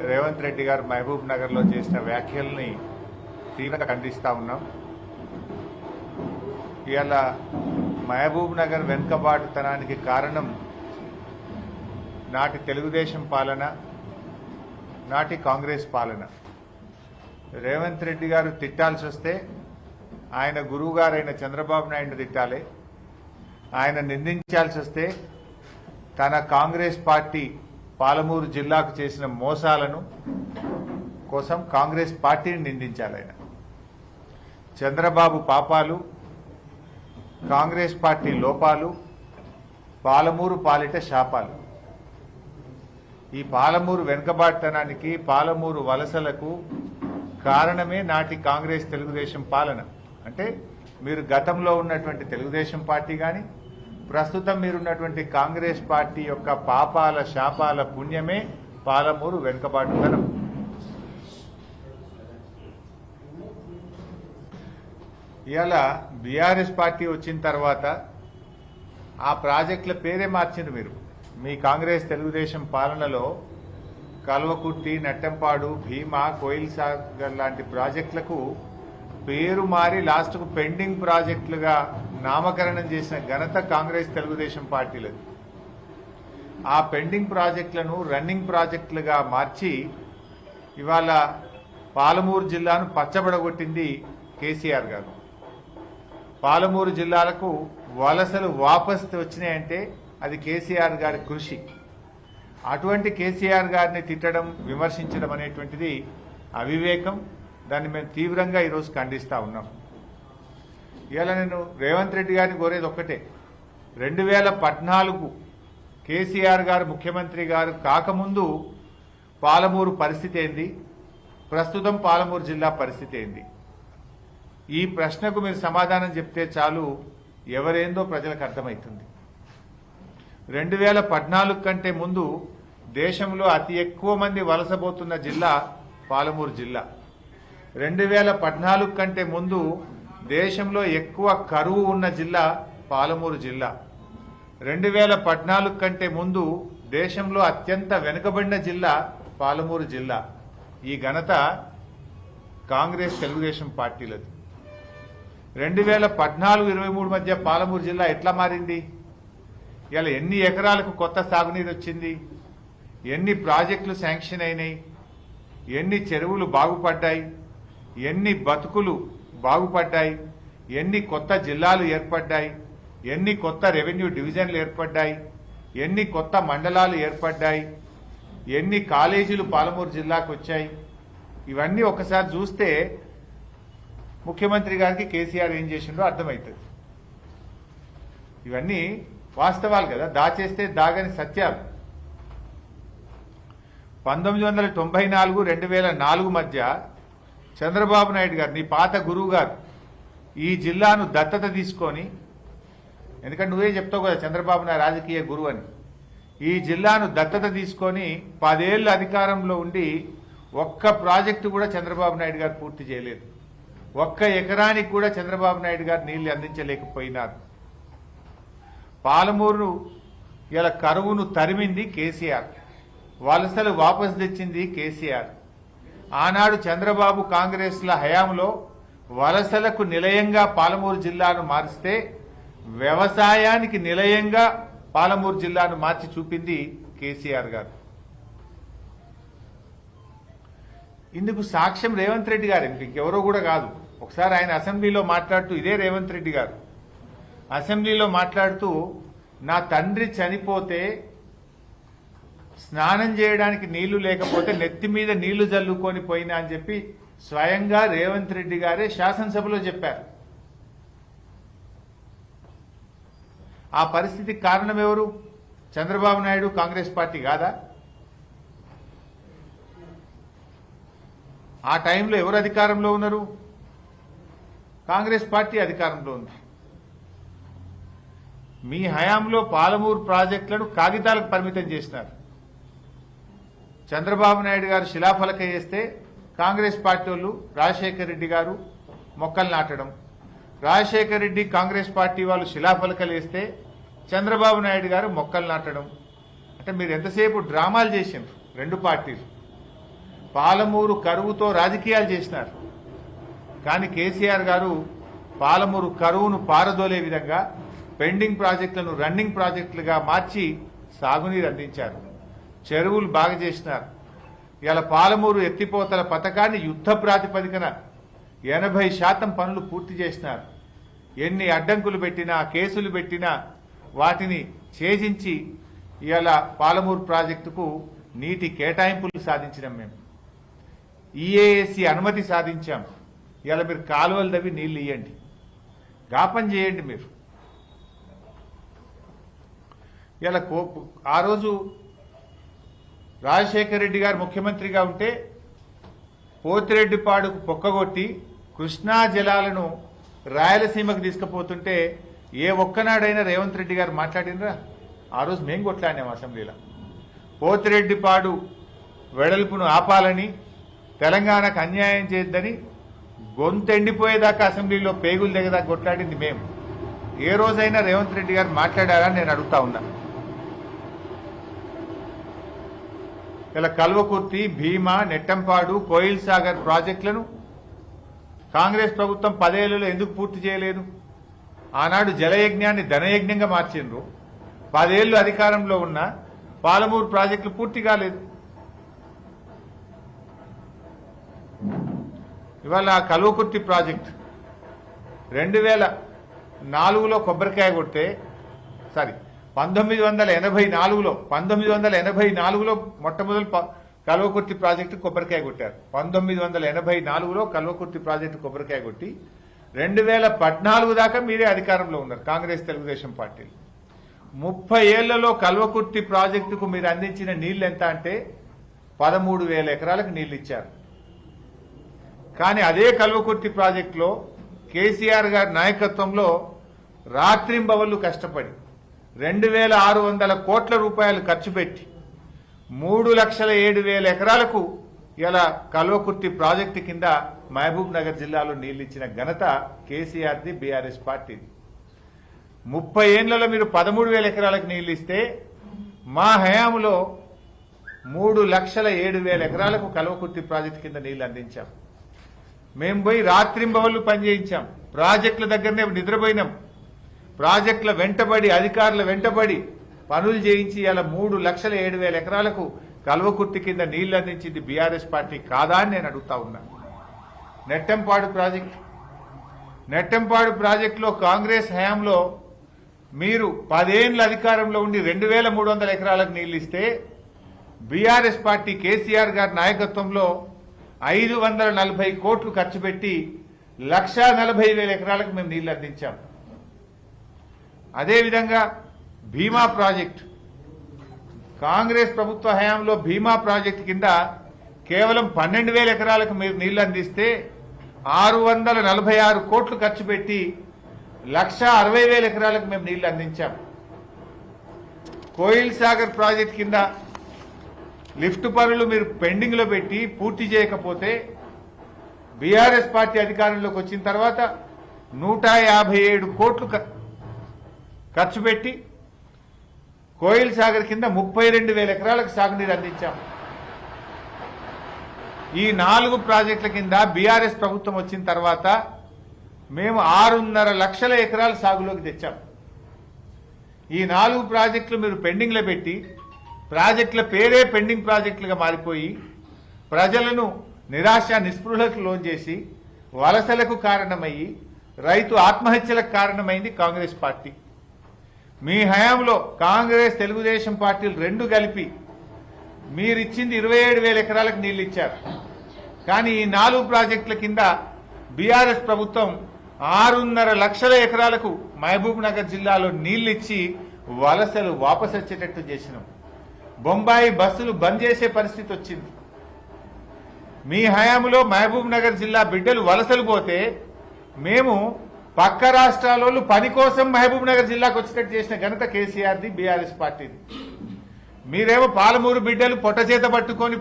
రేవంత్ రెడ్డి గారు మహబూబ్ నగర్లో చేసిన వ్యాఖ్యల్ని తీవ్రంగా ఖండిస్తూ ఉన్నాం. ఇవాళ మహబూబ్ నగర్ వెనుకబాటుతనానికి కారణం నాటి తెలుగుదేశం పాలన, నాటి కాంగ్రెస్ పాలన. రేవంత్ రెడ్డి గారు తిట్టాల్సి వస్తే ఆయన గురువు గారైన చంద్రబాబు నాయుడు తిట్టాలి. ఆయన నిందించాల్సి వస్తే తన కాంగ్రెస్ పార్టీ పాలమూరు జిల్లాకు చేసిన మోసాలను కోసం కాంగ్రెస్ పార్టీని నిందించాలి. ఆయన చంద్రబాబు పాపాలు, కాంగ్రెస్ పార్టీ లోపాలు, పాలమూరు పాలిట శాపాలు. ఈ పాలమూరు వెనుకబాటుతనానికి, పాలమూరు వలసలకు కారణమే నాటి కాంగ్రెస్ తెలుగుదేశం పాలన. అంటే మీరు గతంలో ఉన్నటువంటి తెలుగుదేశం పార్టీ కానీ, ప్రస్తుతం మీరున్నటువంటి కాంగ్రెస్ పార్టీ యొక్క పాపాల శాపాల పుణ్యమే పాలమూరు వెనుకబాటుతనం. ఇవాళ బీఆర్ఎస్ పార్టీ వచ్చిన తర్వాత ఆ ప్రాజెక్టుల పేరే మార్చింది. మీరు మీ కాంగ్రెస్ తెలుగుదేశం పాలనలో కల్వకుర్తి, నట్టెంపాడు, భీమా, కోయిల్ సాగర్ లాంటి ప్రాజెక్టులకు పేరు మారి లాస్ట్కు పెండింగ్ ప్రాజెక్టులుగా నామకరణం చేసిన ఘనత కాంగ్రెస్ తెలుగుదేశం పార్టీలది. ఆ పెండింగ్ ప్రాజెక్టులను రన్నింగ్ ప్రాజెక్టులుగా మార్చి ఇవాళ పాలమూరు జిల్లాను పచ్చబడగొట్టింది కేసీఆర్ గారు. పాలమూరు జిల్లాలకు వలసలు వాపసు వచ్చినాయంటే అది కేసీఆర్ గారి కృషి. అటువంటి కేసీఆర్ గారిని తిట్టడం, విమర్శించడం అనేటువంటిది అవివేకం. దాన్ని మేము తీవ్రంగా ఈరోజు ఖండిస్తూ ఉన్నాం. ఇవాళ నేను రేవంత్ రెడ్డి గారిని కోరేది ఒక్కటే, 2014 కేసీఆర్ గారు ముఖ్యమంత్రి గారు కాకముందు పాలమూరు పరిస్థితి ఏంది, ప్రస్తుతం పాలమూరు జిల్లా పరిస్థితి ఏంది? ఈ ప్రశ్నకు మీరు సమాధానం చెప్తే చాలు, ఎవరేందో ప్రజలకు అర్థమవుతుంది. 2014 కంటే ముందు దేశంలో అతి ఎక్కువ మంది వలసపోతున్న జిల్లా పాలమూరు జిల్లా. 2014 కంటే ముందు దేశంలో ఎక్కువ కరువు ఉన్న జిల్లా పాలమూరు జిల్లా. 2014 కంటే ముందు దేశంలో అత్యంత వెనుకబడిన జిల్లా పాలమూరు జిల్లా. ఈ ఘనత కాంగ్రెస్ తెలుగుదేశం పార్టీలది. 2014-23 మధ్య పాలమూరు జిల్లా ఎట్లా మారింది? ఇలా ఎన్ని ఎకరాలకు కొత్త సాగునీరు వచ్చింది, ఎన్ని ప్రాజెక్టులు శాంక్షన్ అయినాయి, ఎన్ని చెరువులు బాగుపడ్డాయి, ఎన్ని బతుకులు బాగుపడ్డాయి, ఎన్ని కొత్త జిల్లాలు ఏర్పడ్డాయి, ఎన్ని కొత్త రెవెన్యూ డివిజన్లు ఏర్పడ్డాయి, ఎన్ని కొత్త మండలాలు ఏర్పడ్డాయి, ఎన్ని కాలేజీలు పాలమూరు జిల్లాకు వచ్చాయి. ఇవన్నీ ఒకసారి చూస్తే ముఖ్యమంత్రి గారికి కేసీఆర్ ఏం చేసిండో అర్థమవుతుంది. ఇవన్నీ వాస్తవాలు కదా, దాచేస్తే దాగని సత్యాలు. 1994-2004 మధ్య చంద్రబాబు నాయుడు గారు, నీ పాత గురువు గారు, ఈ జిల్లాను దత్తత తీసుకొని, ఎందుకంటే నువ్వే చెప్తావు కదా చంద్రబాబు నాయుడు రాజకీయ గురువు అని, ఈ జిల్లాను దత్తత తీసుకొని 10 ఏళ్ళు అధికారంలో ఉండి ఒక్క ప్రాజెక్టు కూడా చంద్రబాబు నాయుడు గారు పూర్తి చేయలేదు. ఒక్క ఎకరానికి కూడా చంద్రబాబు నాయుడు గారు నీళ్లు అందించలేకపోయినారు. పాలమూరు ఇలా కరువును తరిమింది కేసీఆర్, వలసలు వాపసు తెచ్చింది కేసీఆర్. ఆనాడు చంద్రబాబు కాంగ్రెస్ల హయాంలో వలసలకు నిలయంగా పాలమూరు జిల్లాను మారిస్తే వ్యవసాయానికి నిలయంగా పాలమూరు జిల్లాను మార్చి చూపింది కేసీఆర్ గారు. ఇందుకు సాక్ష్యం రేవంత్ రెడ్డి గారు, ఇంకెవరో కూడా కాదు. ఒకసారి ఆయన అసెంబ్లీలో మాట్లాడుతూ, ఇదే రేవంత్ రెడ్డి గారు అసెంబ్లీలో మాట్లాడుతూ, నా తండ్రి చనిపోతే స్నానం చేయడానికి నీళ్లు లేకపోతే నెత్తి మీద నీళ్లు జల్లుకొని పోయినా అని చెప్పి స్వయంగా రేవంత్ రెడ్డి గారే శాసనసభలో చెప్పారు. ఆ పరిస్థితికి కారణం ఎవరు? చంద్రబాబు నాయుడు, కాంగ్రెస్ పార్టీ కాదా? ఆ టైంలో ఎవరు అధికారంలో ఉన్నారు? కాంగ్రెస్ పార్టీ అధికారంలో ఉంది. మీ హయాంలో పాలమూరు ప్రాజెక్టులను కాగితాలకు పరిమితం చేసినారు. చంద్రబాబు నాయుడు గారు శిలాఫలక వేస్తే కాంగ్రెస్ పార్టీ వాళ్ళు, రాజశేఖర్ రెడ్డి గారు మొక్కలు నాటడం, రాజశేఖర్ రెడ్డి కాంగ్రెస్ పార్టీ వాళ్ళు శిలాఫలకలు వేస్తే చంద్రబాబు నాయుడు గారు మొక్కలు నాటడం. అంటే మీరు ఎంతసేపు డ్రామాలు చేసిండ్రు రెండు పార్టీలు. పాలమూరు కరువుతో రాజకీయాలు చేసినారు. కానీ కేసీఆర్ గారు పాలమూరు కరువును పారదోలే విధంగా పెండింగ్ ప్రాజెక్టులను రన్నింగ్ ప్రాజెక్టులుగా మార్చి సాగునీరు అందించారు. చెరువులు బాగా చేసినారు. ఇలా పాలమూరు ఎత్తిపోతల పథకాన్ని యుద్ధ ప్రాతిపదికన 80% పనులు పూర్తి చేసినారు. ఎన్ని అడ్డంకులు పెట్టినా కేసులు పెట్టినా వాటిని ఛేదించి ఇలా పాలమూరు ప్రాజెక్టుకు నీటి కేటాయింపులు సాధించినాం. మేము ఈఏఎస్సి అనుమతి సాధించాం. ఇలా మీరు కాలువలు తవ్వి నీళ్లు ఇవ్వండి, గాపం చేయండి. మీరు ఇలా ఆ రోజు రాజశేఖర రెడ్డి గారు ముఖ్యమంత్రిగా ఉంటే పోతిరెడ్డిపాడుకు పొక్కగొట్టి కృష్ణా జలాలను రాయలసీమకు తీసుకుపోతుంటే ఏ ఒక్కనాడైనా రేవంత్ రెడ్డి గారు మాట్లాడినరా? ఆ రోజు మేము కొట్లాడినాం అసెంబ్లీలో. పోతిరెడ్డిపాడు వెడల్పును ఆపాలని, తెలంగాణకు అన్యాయం చేయొద్దని గొంతెండిపోయేదాకా అసెంబ్లీలో పేగులు దిగదాకా కొట్లాడింది మేము. ఏ రోజైనా రేవంత్ రెడ్డి గారు మాట్లాడారని నేను అడుగుతా ఉన్నా. ఇలా కల్వకుర్తి, భీమా, నెట్టంపాడు, కోయిల్ సాగర్ ప్రాజెక్టులను కాంగ్రెస్ ప్రభుత్వం 10 ఏళ్లలో ఎందుకు పూర్తి చేయలేదు? ఆనాడు జలయజ్ఞాన్ని ధనయజ్ఞంగా మార్చిండ్రు. 10 ఏళ్లు అధికారంలో ఉన్న పాలమూరు ప్రాజెక్టులు పూర్తి కాలేదు. ఇవాళ కల్వకుర్తి ప్రాజెక్ట్ 2004లో కొబ్బరికాయ కొడితే 1984లో మొట్టమొదటి కల్వకుర్తి ప్రాజెక్టు కొబ్బరికాయ కొట్టారు. 1984లో కల్వకుర్తి ప్రాజెక్టు కొబ్బరికాయ కొట్టి 2014 దాకా మీరే అధికారంలో ఉన్నారు కాంగ్రెస్ తెలుగుదేశం పార్టీలు. 30 ఏళ్లలో కల్వకుర్తి ప్రాజెక్టుకు మీరు అందించిన నీళ్లు ఎంత అంటే 13,000 ఎకరాలకు నీళ్లు ఇచ్చారు. కానీ అదే కల్వకుర్తి ప్రాజెక్టులో కేసీఆర్ గారి నాయకత్వంలో రాత్రింబవళ్లు కష్టపడి 2,600 కోట్ల రూపాయలు ఖర్చు పెట్టి 3,07,000 ఎకరాలకు ఇలా కల్వకుర్తి ప్రాజెక్టు కింద మహబూబ్ నగర్ జిల్లాలో నీళ్లిచ్చిన ఘనత కేసీఆర్ది, బీఆర్ఎస్ పార్టీది. 30 ఏళ్లలో మీరు 13,000 ఎకరాలకు నీళ్లు ఇస్తే మా హయాంలో 3,07,000 ఎకరాలకు కల్వకుర్తి ప్రాజెక్టు కింద నీళ్లు అందించాం. మేము పోయి రాత్రింబవళ్లు పనిచేయించాం. ప్రాజెక్టుల దగ్గరనే నిద్రపోయినాం. ప్రాజెక్టుల వెంటబడి, అధికారుల వెంటబడి పనులు చేయించి ఇలా 3,07,000 ఎకరాలకు కల్వకుర్తి కింద నీళ్లు అందించింది బీఆర్ఎస్ పార్టీ కాదా అని నేను అడుగుతా ఉన్నా. నెట్టంపాడు ప్రాజెక్టులో కాంగ్రెస్ హయాంలో మీరు 10 ఏళ్ల అధికారంలో ఉండి 2,300 ఎకరాలకు నీళ్లు ఇస్తే బీఆర్ఎస్ పార్టీ కేసీఆర్ గారి నాయకత్వంలో 540 కోట్లు ఖర్చు పెట్టి 1,40,000 ఎకరాలకు మేము నీళ్లు అందించాం. అదేవిధంగా భీమా ప్రాజెక్టు కాంగ్రెస్ ప్రభుత్వ హయాంలో భీమా ప్రాజెక్టు కింద కేవలం 12,000 ఎకరాలకు మీరు నీళ్లు అందిస్తే 646 కోట్లు ఖర్చు పెట్టి 1,60,000 ఎకరాలకు మేము నీళ్లు అందించాం. కోయిల్ సాగర్ ప్రాజెక్టు కింద లిఫ్ట్ పనులు మీరు పెండింగ్ లో పెట్టి పూర్తి చేయకపోతే బీఆర్ఎస్ పార్టీ అధికారంలోకి వచ్చిన తర్వాత 157 కోట్లు ఖర్చు పెట్టి కోయిల్ సాగర్ కింద 32,000 ఎకరాలకు సాగునీరు అందించాం. ఈ 4 ప్రాజెక్టుల కింద బీఆర్ఎస్ ప్రభుత్వం వచ్చిన తర్వాత మేము 6.5 లక్షల ఎకరాలు సాగులోకి తెచ్చాం. ఈ 4 ప్రాజెక్టులు మీరు పెండింగ్ లో పెట్టి ప్రాజెక్టుల పేరే పెండింగ్ ప్రాజెక్టులుగా మారిపోయి ప్రజలను నిరాశ నిస్పృహలకు లోన్ చేసి వలసలకు కారణమయ్యి రైతు ఆత్మహత్యలకు కారణమైంది కాంగ్రెస్ పార్టీ. మీ హయాంలో కాంగ్రెస్ తెలుగుదేశం పార్టీలు రెండు కలిపి మీరిచ్చింది 27,000 ఎకరాలకు నీళ్లు ఇచ్చారు. కానీ ఈ 4 ప్రాజెక్టుల కింద బీఆర్ఎస్ ప్రభుత్వం 6.5 లక్షల ఎకరాలకు మహబూబ్ నగర్ జిల్లాలో నీళ్లు ఇచ్చి వలసలు వాపసు వచ్చేటట్టు చేసినాం. బొంబాయి బస్సులు బంద్ చేసే పరిస్థితి వచ్చింది. మీ హయాంలో మహబూబ్ నగర్ జిల్లా బిడ్డలు వలసలు పోతే మేము పక్క రాష్ట్రాల పని కోసం మహబూబ్ నగర్ జిల్లాకు వచ్చేటట్టు చేసిన ఘనత కేసీఆర్ది, బీఆర్ఎస్ పార్టీది. మీరేమో పాలమూరు బిడ్డలు పొట్ట చేత పట్టుకొని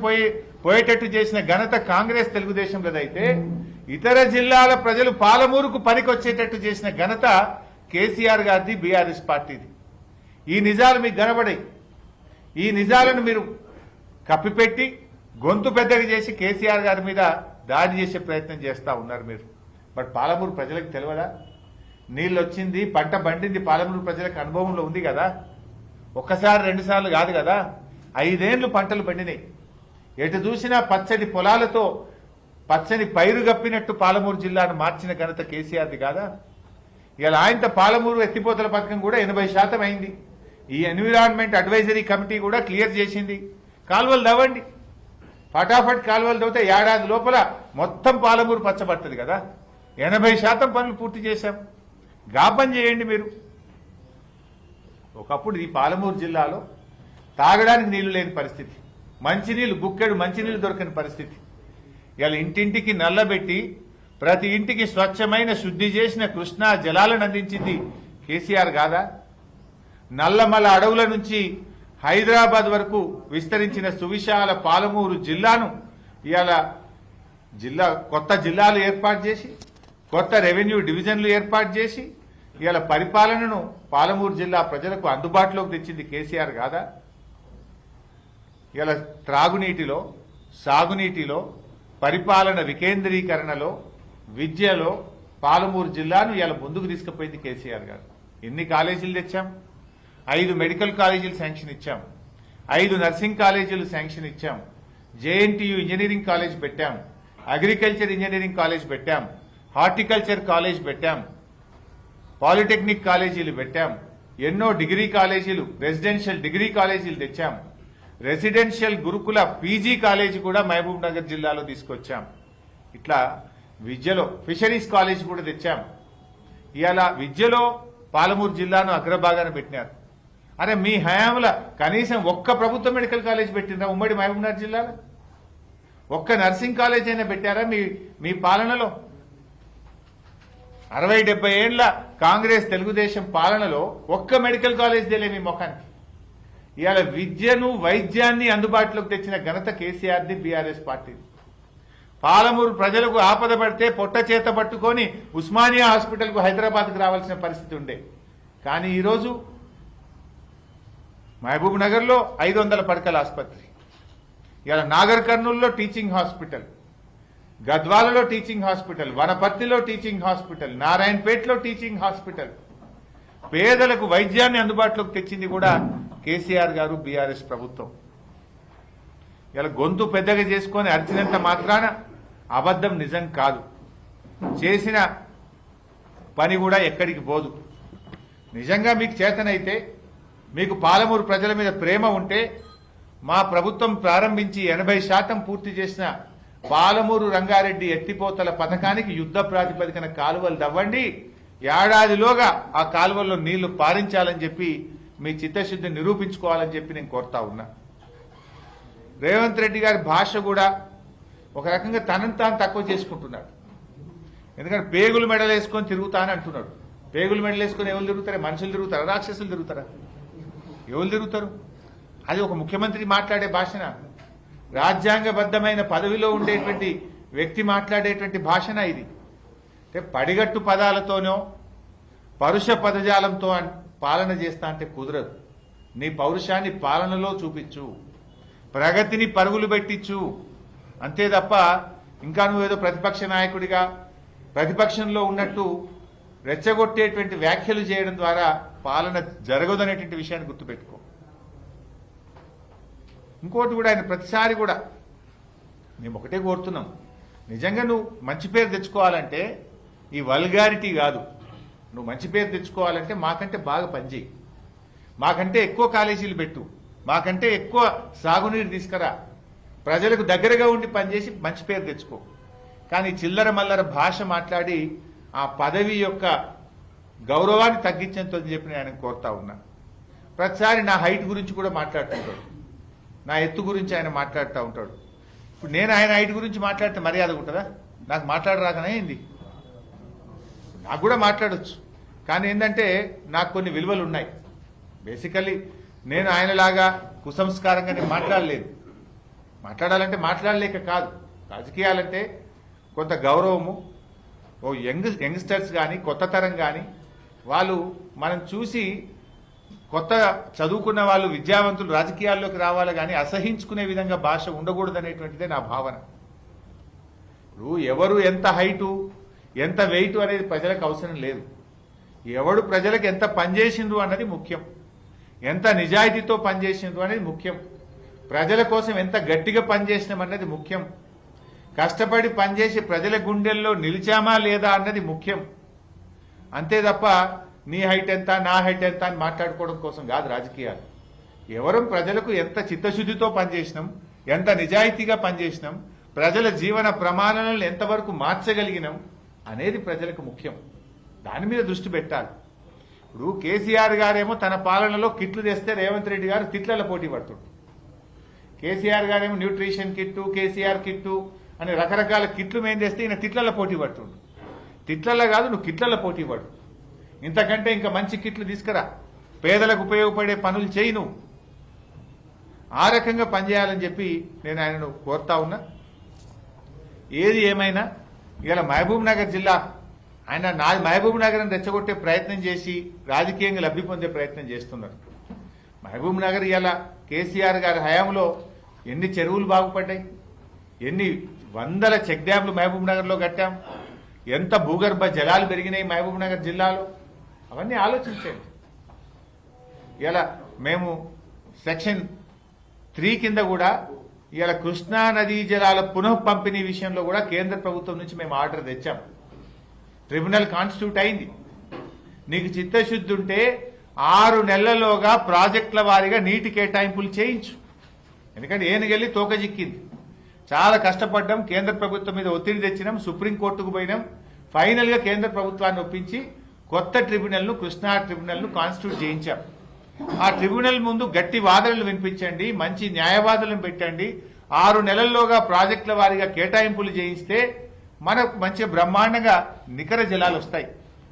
పోయేటట్టు చేసిన ఘనత కాంగ్రెస్ తెలుగుదేశంలోదైతే ఇతర జిల్లాల ప్రజలు పాలమూరుకు పనికొచ్చేటట్టు చేసిన ఘనత కేసీఆర్ గారిది, బీఆర్ఎస్ పార్టీది. ఈ నిజాలు మీకు కనబడాయి. ఈ నిజాలను మీరు కప్పిపెట్టి గొంతు పెద్దగా చేసి కేసీఆర్ గారి మీద దాడి చేసే ప్రయత్నం చేస్తూ ఉన్నారు మీరు. బట్ పాలమూరు ప్రజలకు తెలియదా? నీళ్ళు వచ్చింది, పంట పండింది, పాలమూరు ప్రజలకు అనుభవంలో ఉంది కదా. ఒక్కసారి 2 సార్లు కాదు కదా, 5 ఏళ్లు పంటలు పండినాయి. ఎటు చూసినా పచ్చడి పొలాలతో పచ్చని పైరు గప్పినట్టు పాలమూరు జిల్లాను మార్చిన ఘనత కేసీఆర్ది కాదా? ఇలా ఆయనతో పాలమూరు ఎత్తిపోతల పథకం కూడా 80% అయింది. ఈ ఎన్విరాన్మెంట్ అడ్వైజరీ కమిటీ కూడా క్లియర్ చేసింది. కాలువలు దవ్వండి, ఫటాఫట్ కాలువలు దవ్వితే ఏడాది లోపల మొత్తం పాలమూరు పచ్చబడుతుంది కదా. 80% పనులు పూర్తి చేశాం. గాపం చేయండి మీరు. ఒకప్పుడు ఈ పాలమూరు జిల్లాలో తాగడానికి నీళ్లు లేని పరిస్థితి, మంచినీళ్ళు గుక్కెడు మంచినీళ్ళు దొరకని పరిస్థితి. ఇలా ఇంటింటికి నల్లబెట్టి ప్రతి ఇంటికి స్వచ్ఛమైన శుద్ధి చేసిన కృష్ణా జలాలను అందించింది కేసీఆర్ కాదా? నల్లమల అడవుల నుంచి హైదరాబాద్ వరకు విస్తరించిన సువిశాల పాలమూరు జిల్లాను ఇవాళ కొత్త జిల్లాలు ఏర్పాటు చేసి, కొత్త రెవెన్యూ డివిజన్లు ఏర్పాటు చేసి ఇవాళ పరిపాలనను పాలమూరు జిల్లా ప్రజలకు అందుబాటులోకి తెచ్చింది కేసీఆర్ కాదా? ఇవాళ త్రాగునీటిలో, సాగునీటిలో, పరిపాలన వికేంద్రీకరణలో, విద్యలో పాలమూరు జిల్లాను ఇవాళ ముందుకు తీసుకుపోయింది కేసీఆర్ గారు. ఎన్ని కాలేజీలు తెచ్చాం? 5 మెడికల్ కాలేజీలు శాంక్షన్ ఇచ్చాం, 5 నర్సింగ్ కాలేజీలు శాంక్షన్ ఇచ్చాం, జేఎన్టీయూ ఇంజనీరింగ్ కాలేజ్ పెట్టాం, అగ్రికల్చర్ ఇంజనీరింగ్ కాలేజ్ పెట్టాం, హార్టికల్చర్ కాలేజ్ పెట్టాం, పాలిటెక్నిక్ కాలేజీలు పెట్టాం, ఎన్నో డిగ్రీ కాలేజీలు, రెసిడెన్షియల్ డిగ్రీ కాలేజీలు తెచ్చాం, రెసిడెన్షియల్ గురుకుల పీజీ కాలేజీ కూడా మహబూబ్ నగర్ జిల్లాలో తీసుకొచ్చాం. ఇట్లా విద్యలో ఫిషరీస్ కాలేజ్ కూడా తెచ్చాం. ఇవాళ విద్యలో పాలమూరు జిల్లాను అగ్రభాగాన పెట్టినారు. అరే మీ హయాంలో కనీసం ఒక్క ప్రభుత్వ మెడికల్ కాలేజ్ పెట్టినరా ఉమ్మడి మహబూబ్ నగర్ జిల్లాలో? ఒక్క నర్సింగ్ కాలేజ్ అయినా పెట్టారా మీ పాలనలో? 60-70 ఏళ్ల కాంగ్రెస్ తెలుగుదేశం పాలనలో ఒక్క మెడికల్ కాలేజ్ తెలియ మీ ముఖానికి. ఇవాళ విద్యను వైద్యాన్ని అందుబాటులోకి తెచ్చిన ఘనత కేసీఆర్ది, బీఆర్ఎస్ పార్టీది. పాలమూరు ప్రజలకు ఆపద పడితే పొట్ట చేత పట్టుకొని ఉస్మానియా హాస్పిటల్కు హైదరాబాద్కు రావాల్సిన పరిస్థితి ఉండే. కానీ ఈరోజు మహబూబ్ నగర్లో 500 పడకల ఆసుపత్రి, ఇవాళ నాగర్ కర్నూలులో టీచింగ్ హాస్పిటల్, గద్వాలలో టీచింగ్ హాస్పిటల్, వనపర్తిలో టీచింగ్ హాస్పిటల్, నారాయణపేటలో టీచింగ్ హాస్పిటల్. పేదలకు వైద్యాన్ని అందుబాటులోకి తెచ్చింది కూడా కేసీఆర్ గారు, బీఆర్ఎస్ ప్రభుత్వం. ఇలా గొంతు పెద్దగా చేసుకొని అరిచినంత మాత్రాన అబద్ధం నిజం కాదు. చేసిన పని కూడా ఎక్కడికి పోదు. నిజంగా మీకు చేతనైతే, మీకు పాలమూరు ప్రజల మీద ప్రేమ ఉంటే, మా ప్రభుత్వం ప్రారంభించి 80% పూర్తి చేసిన పాలమూరు రంగారెడ్డి ఎత్తిపోతల పథకానికి యుద్ధ ప్రాతిపదికన కాలువలు దవ్వండి. ఏడాదిలోగా ఆ కాలువల్లో నీళ్లు పారించాలని చెప్పి మీ చిత్తశుద్ధిని నిరూపించుకోవాలని చెప్పి నేను కోరుతా ఉన్నా. రేవంత్ రెడ్డి గారి భాష కూడా ఒక రకంగా తనను తాను తక్కువ చేసుకుంటున్నాడు. ఎందుకంటే పేగులు మెడలు వేసుకొని తిరుగుతానని అంటున్నాడు. పేగులు మెడలు వేసుకొని ఎవరు తిరుగుతారా? మనుషులు తిరుగుతారా? రాక్షసులు తిరుగుతారా? ఎవరు తిరుగుతారు? అది ఒక ముఖ్యమంత్రి మాట్లాడే భాషన? రాజ్యాంగబద్ధమైన పదవిలో ఉండేటువంటి వ్యక్తి మాట్లాడేటువంటి భాషన ఇది? అంటే పడిగట్టు పదాలతోనో పరుష పదజాలంతో పాలన చేస్తా అంటే కుదరదు. నీ పౌరుషాన్ని పాలనలో చూపించు, ప్రగతిని పరుగులు పెట్టించు, అంతే తప్ప ఇంకా నువ్వేదో ప్రతిపక్ష నాయకుడిగా ప్రతిపక్షంలో ఉన్నట్టు రెచ్చగొట్టేటువంటి వ్యాఖ్యలు చేయడం ద్వారా పాలన జరగదనేటువంటి విషయాన్ని గుర్తుపెట్టుకో. ఇంకోటి కూడా ఆయన ప్రతిసారి కూడా మేము ఒకటే కోరుతున్నాం, నిజంగా నువ్వు మంచి పేరు తెచ్చుకోవాలంటే ఈ వల్గారిటీ కాదు. నువ్వు మంచి పేరు తెచ్చుకోవాలంటే మాకంటే బాగా పనిచేయి, మాకంటే ఎక్కువ కాలేజీలు పెట్టు, మాకంటే ఎక్కువ సాగునీరు తీసుకురా, ప్రజలకు దగ్గరగా ఉండి పనిచేసి మంచి పేరు తెచ్చుకో. కానీ చిల్లర మల్లర భాష మాట్లాడి ఆ పదవి యొక్క గౌరవాన్ని తగ్గించని చెప్పి నేను ఆయన కోరుతా ఉన్నా. ప్రతిసారి నా హైట్ గురించి కూడా మాట్లాడుతుంటాడు, నా ఎత్తు గురించి ఆయన మాట్లాడుతూ ఉంటాడు. ఇప్పుడు నేను ఆయన హైట్ గురించి మాట్లాడితే మర్యాద ఉంటుందా? నాకు మాట్లాడరాకనే ఏంది? నాకు కూడా మాట్లాడొచ్చు, కానీ ఏంటంటే నాకు కొన్ని విలువలు ఉన్నాయి. బేసికల్లీ నేను ఆయనలాగా కుసంస్కారంగా నేను మాట్లాడలేదు. మాట్లాడాలంటే మాట్లాడలేక కాదు, రాజకీయాలంటే కొంత గౌరవము. ఓ యంగ్స్టర్స్ కానీ కొత్త తరం కానీ వాళ్ళు మనం చూసి కొత్త చదువుకున్న వాళ్ళు విద్యావంతులు రాజకీయాల్లోకి రావాలి కానీ అసహించుకునే విధంగా భాష ఉండకూడదనేటువంటిదే నా భావన. ఇప్పుడు ఎవరు ఎంత హైటు ఎంత వెయిట్ అనేది ప్రజలకు అవసరం లేదు. ఎవడు ప్రజలకు ఎంత పనిచేసిండ్రు అన్నది ముఖ్యం, ఎంత నిజాయితీతో పనిచేసిండ్రు అనేది ముఖ్యం, ప్రజల కోసం ఎంత గట్టిగా పనిచేసినాం అన్నది ముఖ్యం, కష్టపడి పనిచేసి ప్రజల గుండెల్లో నిలిచామా లేదా అన్నది ముఖ్యం. అంతే తప్ప నీ హైట్ ఎంత నా హైట్ ఎంత అని మాట్లాడుకోవడం కోసం కాదు రాజకీయాలు. ఎవరు ప్రజలకు ఎంత చిత్తశుద్ధితో పనిచేసినాం, ఎంత నిజాయితీగా పనిచేసినాం, ప్రజల జీవన ప్రమాణాలను ఎంతవరకు మార్చగలిగినాం అనేది ప్రజలకు ముఖ్యం. దాని మీద దృష్టి పెట్టాలి. ఇప్పుడు కేసీఆర్ గారేమో తన పాలనలో కిట్లు తెస్తే రేవంత్ రెడ్డి గారు తిట్లలో పోటీ పడుతుండ్రు. కేసీఆర్ గారేమో న్యూట్రిషన్ కిట్టు, కేసీఆర్ కిట్టు అని రకరకాల కిట్లు మేము తెస్తే ఈయన తిట్లలో పోటీ పడుతుండ్రు. తిట్లలో కాదు, నువ్వు కిట్లలో పోటీ పడు. ఇంతకంటే ఇంకా మంచి కిట్లు తీసుకురా, పేదలకు ఉపయోగపడే పనులు చేయి. నువ్వు ఆ రకంగా పనిచేయాలని చెప్పి నేను ఆయనను కోరుతా ఉన్నా. ఏది ఏమైనా ఇలా మహబూబ్ నగర్ జిల్లా ఆయన మహబూబ్ నగర్ని రెచ్చగొట్టే ప్రయత్నం చేసి రాజకీయంగా లబ్ధి పొందే ప్రయత్నం చేస్తున్నారు. మహబూబ్ నగర్ ఇలా కేసీఆర్ గారి హయాంలో ఎన్ని చెరువులు బాగుపడ్డాయి, ఎన్ని వందల చెక్ డ్యాంలు మహబూబ్ నగర్లో కట్టాం, ఎంత భూగర్భ జలాలు పెరిగినాయి మహబూబ్ నగర్ జిల్లాలో, అవన్నీ ఆలోచించండి. ఇలా మేము సెక్షన్ 3 కింద కూడా ఇలా కృష్ణా నదీ జలాల పునః పంపిణీ విషయంలో కూడా కేంద్ర ప్రభుత్వం నుంచి మేము ఆర్డర్ తెచ్చాం. ట్రిబ్యునల్ కాన్స్టిట్యూట్ అయింది. నీకు చిత్తశుద్ధి ఉంటే 6 నెలల్లోగా ప్రాజెక్టుల వారీగా నీటి కేటాయింపులు చేయించు. ఎందుకంటే ఏనుగెళ్ళి తోక చిక్కింది. చాలా కష్టపడ్డాం, కేంద్ర ప్రభుత్వం మీద ఒత్తిడి తెచ్చినాం, సుప్రీంకోర్టుకు పోయినాం, ఫైనల్ గా కేంద్ర ప్రభుత్వాన్ని ఒప్పించి కొత్త ట్రిబ్యునల్ ను, కృష్ణా ట్రిబ్యునల్ ను కాన్స్టిట్యూట్ చేయించాం. ఆ ట్రిబ్యునల్ ముందు గట్టి వాదనలు వినిపించండి, మంచి న్యాయవాదులను పెట్టండి. 6 నెలల్లోగా ప్రాజెక్టుల వారీగా కేటాయింపులు చేయిస్తే మనకు మంచి బ్రహ్మాండంగా నికర జలాలు వస్తాయి.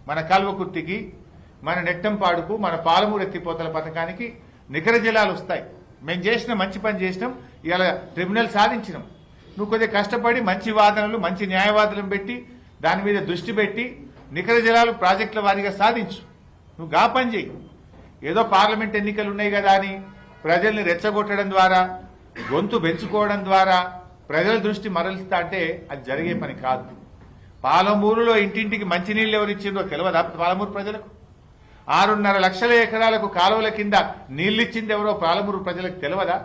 మన కాల్వకుర్తికి, మన నెట్టంపాడుకు, మన పాలమూరు ఎత్తిపోతల పథకానికి నికర జలాలు వస్తాయి. మేము చేసిన మంచి పని చేసినాం, ఇలా ట్రిబ్యునల్ సాధించినాం. నువ్వు కొద్దిగా కష్టపడి మంచి వాదనలు, మంచి న్యాయవాదులను పెట్టి దాని మీద దృష్టి పెట్టి నికర జలాలు ప్రాజెక్టుల వారీగా సాధించు. నువ్వు గా పని చేయి. ఏదో పార్లమెంట్ ఎన్నికలు ఉన్నాయి కదా అని ప్రజల్ని రెచ్చగొట్టడం ద్వారా, గొంతు పెంచుకోవడం ద్వారా ప్రజల దృష్టి మరలిస్తా అంటే అది జరిగే పని కాదు. పాలమూరులో ఇంటింటికి మంచినీళ్ళు ఎవరు ఇచ్చిందో తెలియదా పాలమూరు ప్రజలకు? 6.5 లక్షల ఎకరాలకు కాలువల కింద నీళ్లిచ్చింది ఎవరో పాలమూరు ప్రజలకు తెలియదా?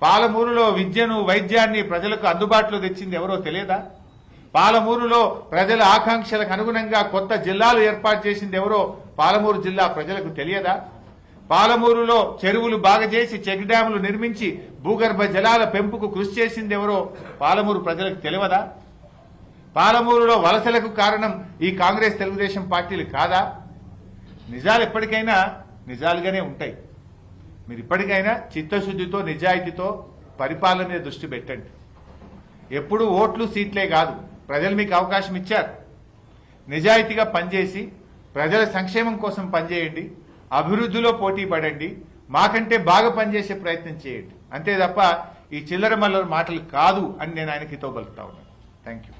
పాలమూరులో విద్యను, వైద్యాన్ని ప్రజలకు అందుబాటులో తెచ్చింది ఎవరో తెలియదా? పాలమూరులో ప్రజల ఆకాంక్షలకు అనుగుణంగా కొత్త జిల్లాలు ఏర్పాటు చేసింది ఎవరో పాలమూరు జిల్లా ప్రజలకు తెలియదా? పాలమూరులో చెరువులు బాగా చేసి చెక్ డ్యాములు నిర్మించి భూగర్భ జలాల పెంపుకు కృషి చేసింది ఎవరో పాలమూరు ప్రజలకు తెలియదా? పాలమూరులో వలసలకు కారణం ఈ కాంగ్రెస్, తెలుగుదేశం పార్టీలు కాదా? నిజాలు ఎప్పటికైనా నిజాలుగానే ఉంటాయి. మీరు ఇప్పటికైనా చిత్తశుద్ధితో, నిజాయితీతో పరిపాలన మీద దృష్టి పెట్టండి. ఎప్పుడు ఓట్లు, సీట్లే కాదు. ప్రజలు మీకు అవకాశం ఇచ్చారు. నిజాయితీగా పనిచేసి ప్రజల సంక్షేమం కోసం పనిచేయండి, అభివృద్ధిలో పోటీ పడండి, మాకంటే బాగా పనిచేసే ప్రయత్నం చేయండి. అంతే తప్ప ఈ చిల్లర మల్లర మాటలు కాదు అని నేను ఆయనకి హితవు పలుకుతా ఉన్నాను. Thank you.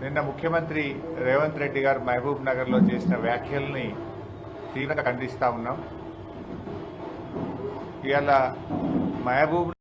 నిన్న ముఖ్యమంత్రి రేవంత్ రెడ్డి గారు మహబూబ్ నగర్ లో చేసిన వ్యాఖ్యల్ని తీవ్రంగా ఖండిస్తా ఉన్నాం. ఇవాళ మహబూబ్